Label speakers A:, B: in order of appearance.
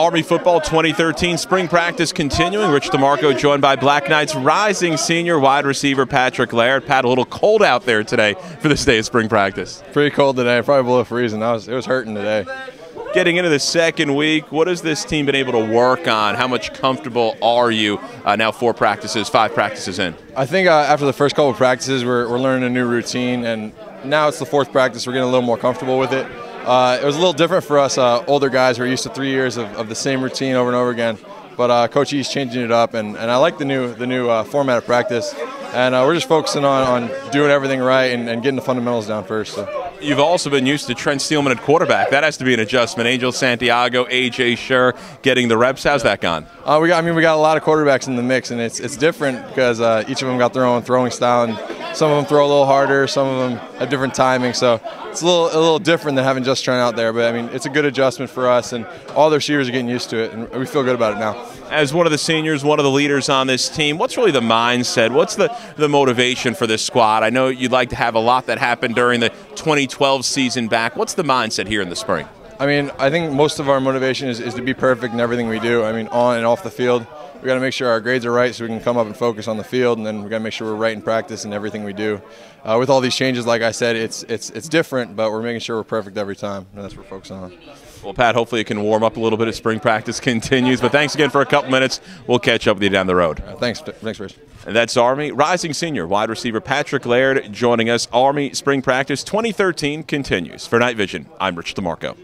A: Army football 2013 spring practice continuing. Rich DeMarco joined by Black Knight's rising senior wide receiver Patrick Laird. Pat, a little cold out there today for this day of spring practice.
B: Pretty cold today, probably below freezing. It was hurting today.
A: Getting into the second week, what has this team been able to work on? How much comfortable are you now 5 practices in?
B: I think after the first couple of practices, we're learning a new routine, and now it's the 4th practice. We're getting a little more comfortable with it. It was a little different for us older guys who are used to 3 years of the same routine over and over again. But Coach E's changing it up, and I like the new format of practice. And we're just focusing on doing everything right and getting the fundamentals down first. So.
A: You've also been used to Trent Steelman at quarterback. That has to be an adjustment. Angel Santiago, A.J. Scher getting the reps. How's that gone?
B: We got a lot of quarterbacks in the mix, and it's different because each of them got their own throwing style, and some of them throw a little harder, some of them have different timing. So it's a little different than having just Trent out there. But I mean, it's a good adjustment for us, and all the receivers are getting used to it, and we feel good about it now.
A: As one of the seniors, one of the leaders on this team, what's really the mindset? What's the motivation for this squad? I know you'd like to have a lot that happened during the 2012 season back. What's the mindset here in the spring?
B: I mean, I think most of our motivation is to be perfect in everything we do. I mean, on and off the field. We got to make sure our grades are right so we can come up and focus on the field, and then we got to make sure we're right in practice and everything we do. With all these changes, like I said, it's different, but we're making sure we're perfect every time, and that's what we're focusing on.
A: Well, Pat, hopefully it can warm up a little bit as spring practice continues. But thanks again for a couple minutes. We'll catch up with you down the road.
B: Thanks, Rich.
A: And that's Army rising senior wide receiver Patrick Laird joining us. Army spring practice 2013 continues. For Night Vision, I'm Rich DeMarco.